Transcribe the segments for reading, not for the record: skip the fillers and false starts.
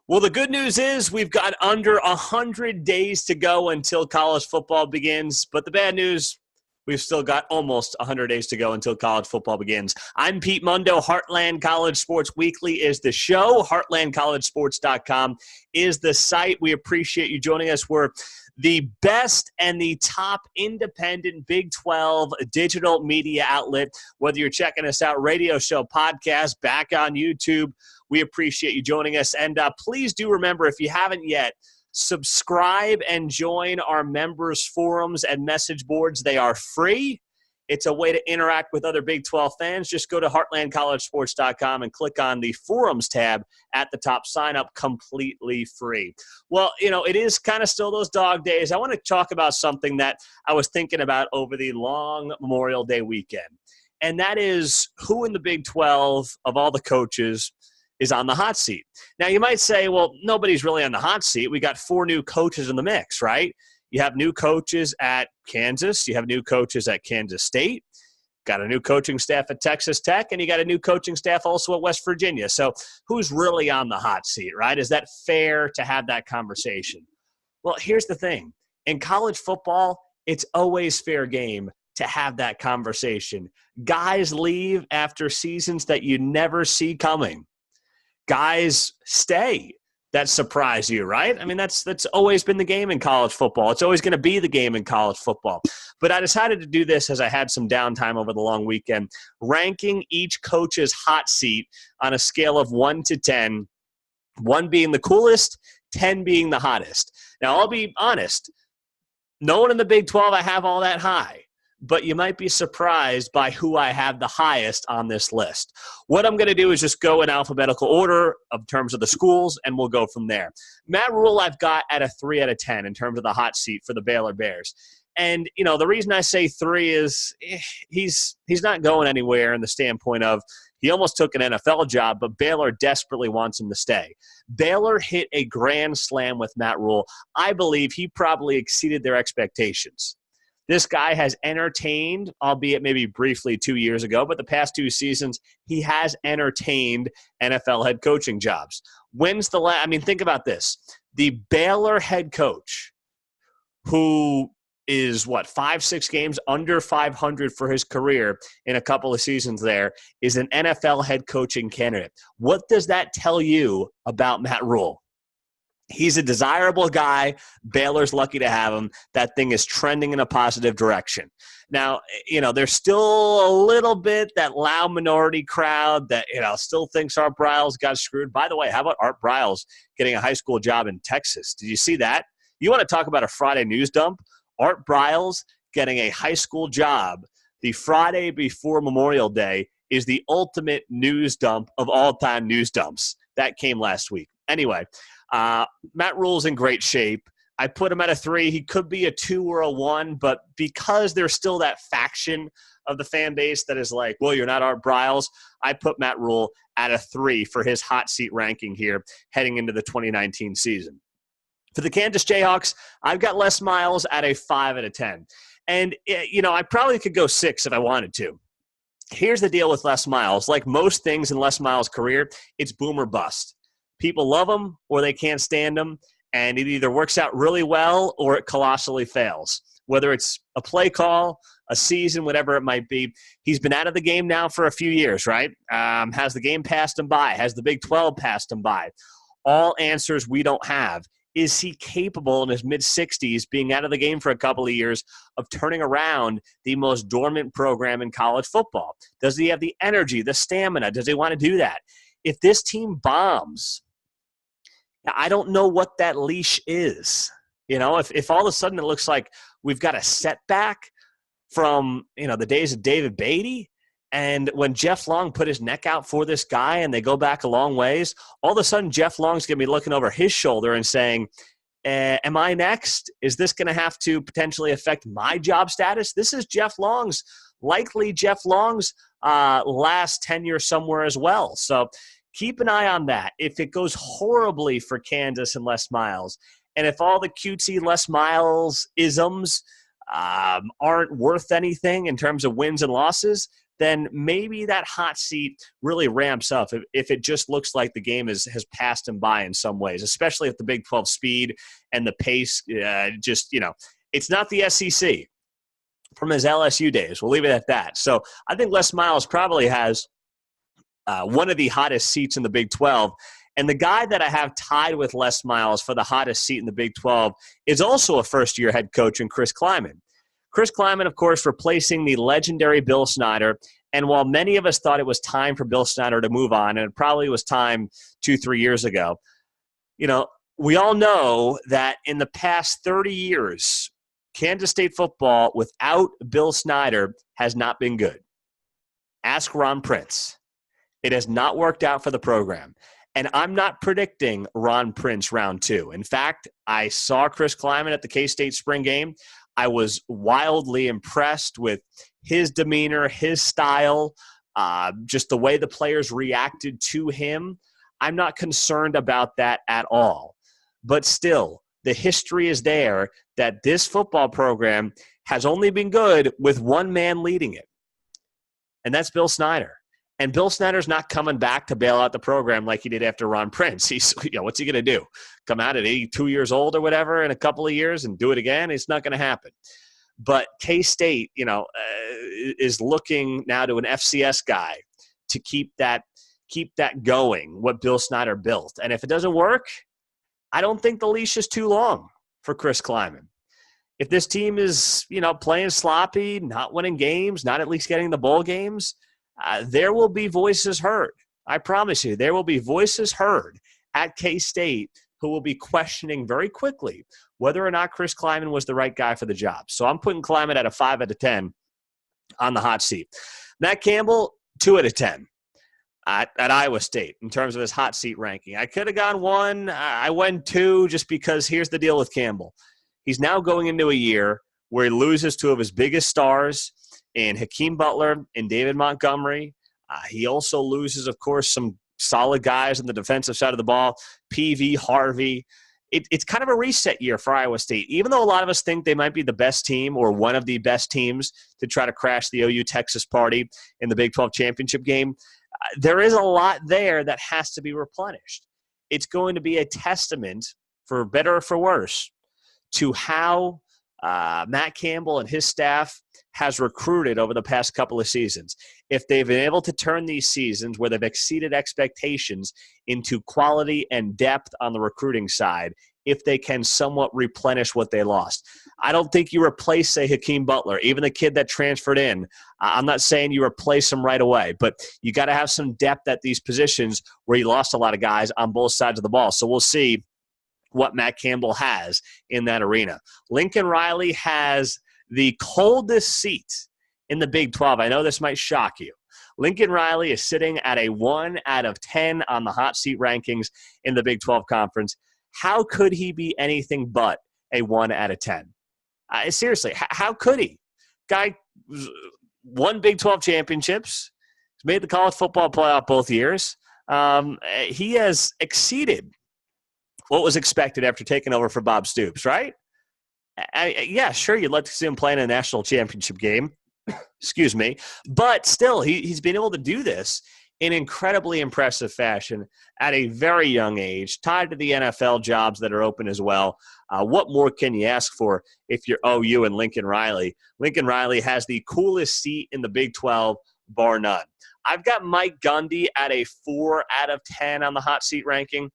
Well, the good news is we've got under 100 days to go until college football begins. But the bad news, we've still got almost 100 days to go until college football begins. I'm Pete Mundo. Heartland College Sports Weekly is the show. HeartlandCollegeSports.com is the site. We appreciate you joining us. We're the best and the top independent Big 12 digital media outlet. Whether you're checking us out, radio show, podcast, back on YouTube, we appreciate you joining us. And please do remember, if you haven't yet, subscribe and join our members' forums and message boards. They are free. It's a way to interact with other Big 12 fans. Just go to heartlandcollegesports.com and click on the forums tab at the top. Sign up completely free. Well, it is kind of still those dog days. I want to talk about something that I was thinking about over the long Memorial Day weekend, and that is who in the Big 12 of all the coaches is on the hot seat. Now, you might say, well, nobody's really on the hot seat. We got 4 new coaches in the mix, right? You have new coaches at Kansas. You have new coaches at Kansas State. Got a new coaching staff at Texas Tech, and you got a new coaching staff also at West Virginia. So who's really on the hot seat, right? Is that fair to have that conversation? Well, here's the thing. In college football, it's always fair game to have that conversation. Guys leave after seasons that you never see coming. Guys stay that surprise you, right? I mean, that's always been the game in college football. It's always going to be the game in college football. But I decided to do this as I had some downtime over the long weekend, ranking each coach's hot seat on a scale of 1 to 10, 1 being the coolest, 10 being the hottest. Now, I'll be honest, no one in the Big 12 I have all that high, but you might be surprised by who I have the highest on this list. What I'm going to do is just go in alphabetical order of terms of the schools, and we'll go from there. Matt Rhule I've got at a 3 out of 10 in terms of the hot seat for the Baylor Bears. And, the reason I say 3 is he's not going anywhere in the standpoint of he almost took an NFL job, but Baylor desperately wants him to stay. Baylor hit a grand slam with Matt Rhule. I believe he probably exceeded their expectations. This guy has entertained, albeit maybe briefly 2 years ago, but the past 2 seasons, he has entertained NFL head coaching jobs. When's the last? I mean, think about this. The Baylor head coach, who is, 5-6 games under 500 for his career in a couple of seasons there, is an NFL head coaching candidate. What does that tell you about Matt Rhule? He's a desirable guy. Baylor's lucky to have him. That thing is trending in a positive direction. Now, there's still a little bit that loud minority crowd that, still thinks Art Briles got screwed. By the way, how about Art Briles getting a high school job in Texas? Did you see that? You want to talk about a Friday news dump? Art Briles getting a high school job the Friday before Memorial Day is the ultimate news dump of all-time news dumps. That came last week. Anyway, Matt Rhule's in great shape. I put him at a 3. He could be a 2 or a 1, but because there's still that faction of the fan base that is like, well, you're not Art Briles, I put Matt Rhule at a 3 for his hot seat ranking here heading into the 2019 season. For the Kansas Jayhawks, I've got Les Miles at a 5 out of 10. And, I probably could go 6 if I wanted to. Here's the deal with Les Miles. Like most things in Les Miles' career, it's boom or bust. People love him or they can't stand him, and it either works out really well or it colossally fails. Whether it's a play call, a season, whatever it might be. He's been out of the game now for a few years, right? Has the game passed him by? Has the Big 12 passed him by? All answers we don't have. Is he capable in his mid-60s, being out of the game for a couple of years, of turning around the most dormant program in college football? Does he have the energy, the stamina? Does he want to do that? If this team bombs, I don't know what that leash is. If all of a sudden it looks like we've got a setback from, the days of David Beatty, and when Jeff Long put his neck out for this guy and they go back a long ways, all of a sudden Jeff Long's going to be looking over his shoulder and saying, am I next? Is this going to have to potentially affect my job status? This is likely Jeff Long's last tenure somewhere as well. So keep an eye on that. If it goes horribly for Kansas and Les Miles, and if all the cutesy Les Miles isms aren't worth anything in terms of wins and losses, then maybe that hot seat really ramps up if it just looks like the game has passed him by in some ways, especially if the Big 12 speed and the pace it's not the SEC from his LSU days. We'll leave it at that. So I think Les Miles probably has one of the hottest seats in the Big 12. And the guy that I have tied with Les Miles for the hottest seat in the Big 12 is also a first-year head coach in Chris Klieman. Chris Klieman, of course, replacing the legendary Bill Snyder. And while many of us thought it was time for Bill Snyder to move on, and it probably was time 2-3 years ago, we all know that in the past 30 years, Kansas State football without Bill Snyder has not been good. Ask Ron Prince. It has not worked out for the program. And I'm not predicting Ron Prince round 2. In fact, I saw Chris Klieman at the K-State spring game. I was wildly impressed with his demeanor, his style, just the way the players reacted to him. I'm not concerned about that at all. But still, the history is there that this football program has only been good with one man leading it, and that's Bill Snyder. And Bill Snyder's not coming back to bail out the program like he did after Ron Prince. He's, what's he going to do? Come out at 82 years old or whatever in a couple of years and do it again? It's not going to happen. But K-State, is looking now to an FCS guy to keep that going, what Bill Snyder built. And if it doesn't work, I don't think the leash is too long for Chris Klieman. If this team is, playing sloppy, not winning games, not at least getting the bowl games, there will be voices heard. I promise you, there will be voices heard at K-State who will be questioning very quickly whether or not Chris Klieman was the right guy for the job. So I'm putting Klieman at a 5 out of 10 on the hot seat. Matt Campbell, 2 out of 10 at Iowa State in terms of his hot seat ranking. I could have gone 1. I went 2 just because here's the deal with Campbell. He's now going into a year where he loses 2 of his biggest stars in Hakeem Butler and David Montgomery. He also loses, of course, some solid guys on the defensive side of the ball, PV, Harvey. It's kind of a reset year for Iowa State. Even though a lot of us think they might be the best team or one of the best teams to try to crash the OU-Texas party in the Big 12 championship game, there is a lot there that has to be replenished. It's going to be a testament, for better or for worse, to how Matt Campbell and his staff has recruited over the past couple of seasons. If they've been able to turn these seasons where they've exceeded expectations into quality and depth on the recruiting side, if they can somewhat replenish what they lost. I don't think you replace, say, Hakeem Butler, even the kid that transferred in. I'm not saying you replace him right away, but you got to have some depth at these positions where you lost a lot of guys on both sides of the ball. So we'll see what Matt Campbell has in that arena. Lincoln Riley has the coldest seat in the Big 12. I know this might shock you. Lincoln Riley is sitting at a 1 out of 10 on the hot seat rankings in the Big 12 Conference. How could he be anything but a 1 out of 10? Seriously, how could he? Guy won Big 12 championships. He's made the college football playoff both years. He has exceeded what was expected after taking over for Bob Stoops, right? Yeah, sure, you'd like to see him play in a national championship game. Excuse me. But still, he's been able to do this in incredibly impressive fashion at a very young age, tied to the NFL jobs that are open as well. What more can you ask for if you're OU and Lincoln Riley? Lincoln Riley has the coolest seat in the Big 12, bar none. I've got Mike Gundy at a 4 out of 10 on the hot seat ranking.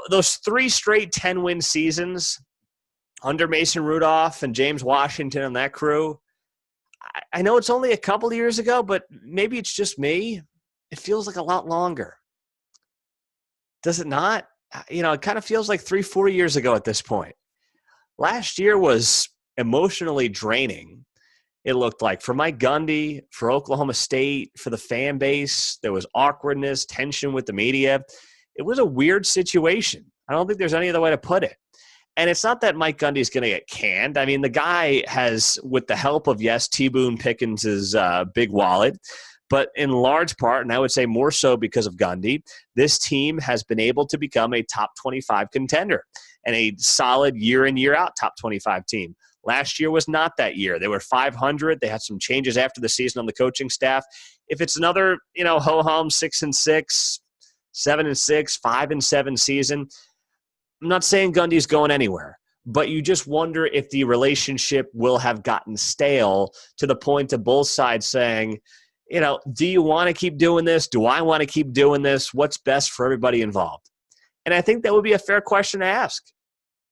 Those 3 straight 10-win seasons under Mason Rudolph and James Washington and that crew, I know it's only a couple of years ago, but maybe it's just me. It feels like a lot longer. Does it not? It kind of feels like 3-4 years ago at this point. Last year was emotionally draining, it looked like, for Mike Gundy, for Oklahoma State, for the fan base. There was awkwardness, tension with the media. It was a weird situation. I don't think there's any other way to put it. And it's not that Mike Gundy is going to get canned. I mean, the guy has, with the help of, yes, T. Boone Pickens' big wallet, but in large part, and I would say more so because of Gundy, this team has been able to become a top 25 contender and a solid year in, year out top 25 team. Last year was not that year. They were 500. They had some changes after the season on the coaching staff. If it's another, ho-hum 6-6, 7-6, 5-7 season, I'm not saying Gundy's going anywhere, but you just wonder if the relationship will have gotten stale to the point of both sides saying, do you want to keep doing this? Do I want to keep doing this? What's best for everybody involved? And I think that would be a fair question to ask,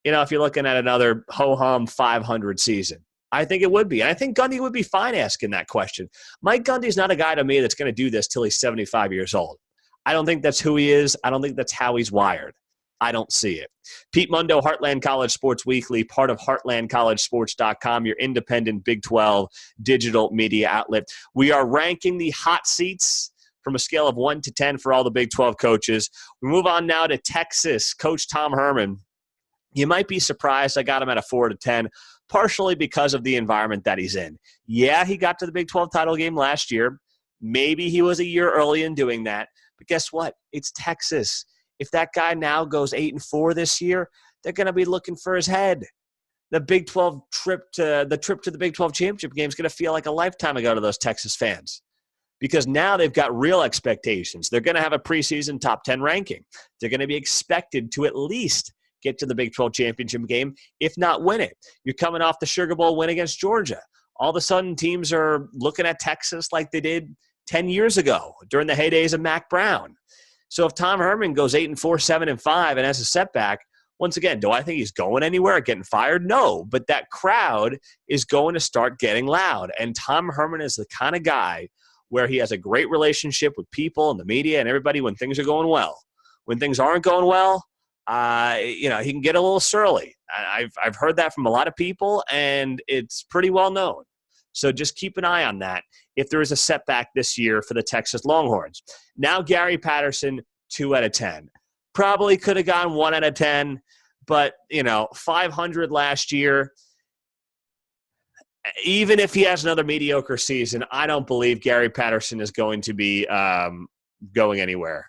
if you're looking at another ho-hum 500 season. I think it would be. And I think Gundy would be fine asking that question. Mike Gundy's not a guy to me that's going to do this till he's 75 years old. I don't think that's who he is. I don't think that's how he's wired. I don't see it. Pete Mundo, Heartland College Sports Weekly, part of heartlandcollegesports.com, your independent Big 12 digital media outlet. We are ranking the hot seats from a scale of 1 to 10 for all the Big 12 coaches. We move on now to Texas. Coach Tom Herman. You might be surprised I got him at a 4 to 10, partially because of the environment that he's in. Yeah, he got to the Big 12 title game last year. Maybe he was a year early in doing that. But guess what? It's Texas. If that guy now goes 8-4 this year, they're going to be looking for his head. The Big 12 trip to the Big 12 championship game is going to feel like a lifetime ago to those Texas fans, because now they've got real expectations. They're going to have a preseason top 10 ranking. They're going to be expected to at least get to the Big 12 championship game, if not win it. You're coming off the Sugar Bowl win against Georgia. All of a sudden, teams are looking at Texas like they did 10 years ago during the heydays of Mac Brown. So if Tom Herman goes 8-4, 7-5, and has a setback, once again, do I think he's going anywhere, getting fired? No, but that crowd is going to start getting loud. And Tom Herman is the kind of guy where he has a great relationship with people and the media and everybody when things are going well. When things aren't going well, he can get a little surly. I've heard that from a lot of people, and it's pretty well known. So just keep an eye on that if there is a setback this year for the Texas Longhorns. Now Gary Patterson, 2 out of 10. Probably could have gone 1 out of 10, but, 500 last year. Even if he has another mediocre season, I don't believe Gary Patterson is going to be going anywhere.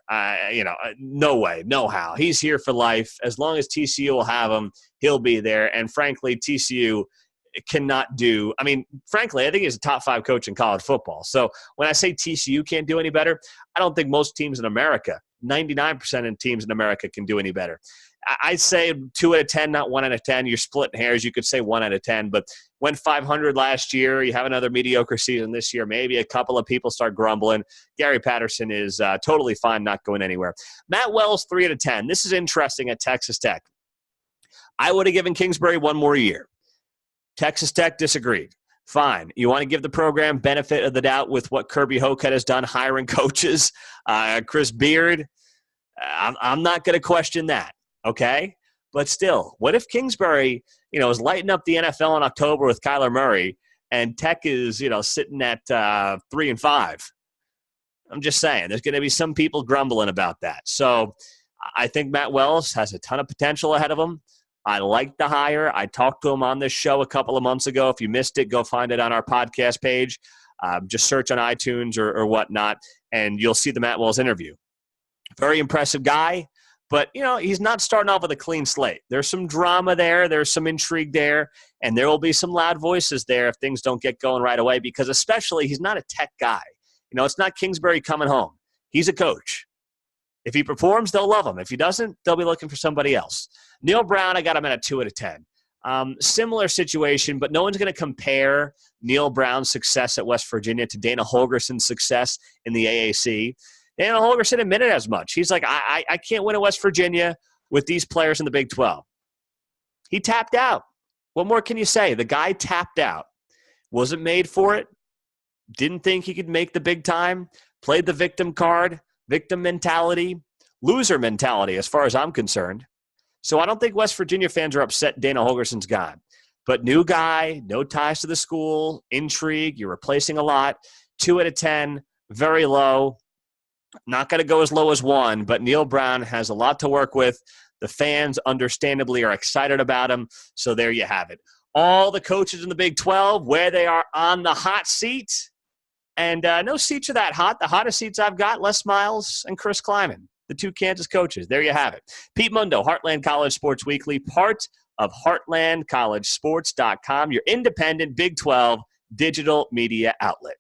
No way, no how. He's here for life. As long as TCU will have him, he'll be there. And frankly, TCU cannot do – frankly, I think he's a top 5 coach in college football. So when I say TCU can't do any better, I don't think most teams in America, 99% of teams in America can do any better. I'd say 2 out of 10, not 1 out of 10. You're splitting hairs. You could say 1 out of 10, but went 500 last year. You have another mediocre season this year. Maybe a couple of people start grumbling. Gary Patterson is totally fine, not going anywhere. Matt Wells, 3 out of 10. This is interesting at Texas Tech. I would have given Kingsbury 1 more year. Texas Tech disagreed. Fine. You want to give the program benefit of the doubt with what Kirby Hocutt has done hiring coaches, Chris Beard. I'm not going to question that, okay? But still, what if Kingsbury, is lighting up the NFL in October with Kyler Murray and Tech is, sitting at 3-5? I'm just saying, there's going to be some people grumbling about that. So I think Matt Wells has a ton of potential ahead of him. I like the hire. I talked to him on this show a couple of months ago. If you missed it, go find it on our podcast page. Just search on iTunes or whatnot, and you'll see the Matt Wells interview. Very impressive guy, but, he's not starting off with a clean slate. There's some drama there. There's some intrigue there, and there will be some loud voices there if things don't get going right away, because especially he's not a Tech guy. It's not Kingsbury coming home. He's a coach. If he performs, they'll love him. If he doesn't, they'll be looking for somebody else. Neil Brown, I got him at a 2 out of 10. Similar situation, but no one's going to compare Neil Brown's success at West Virginia to Dana Holgerson's success in the AAC. Dana Holgerson admitted as much. He's like, I can't win at West Virginia with these players in the Big 12. He tapped out. What more can you say? The guy tapped out. Wasn't made for it. Didn't think he could make the big time. Played the victim card. Victim mentality, loser mentality as far as I'm concerned. So I don't think West Virginia fans are upset Dana Holgerson's gone. But new guy, no ties to the school, intrigue, you're replacing a lot. 2 out of 10, very low. Not going to go as low as 1, but Neil Brown has a lot to work with. The fans, understandably, are excited about him. So there you have it. All the coaches in the Big 12, where they are on the hot seat. And no seats are that hot. The hottest seats I've got, Les Miles and Chris Kleiman, the 2 Kansas coaches. There you have it. Pete Mundo, Heartland College Sports Weekly, part of HeartlandCollegeSports.com, your independent Big 12 digital media outlet.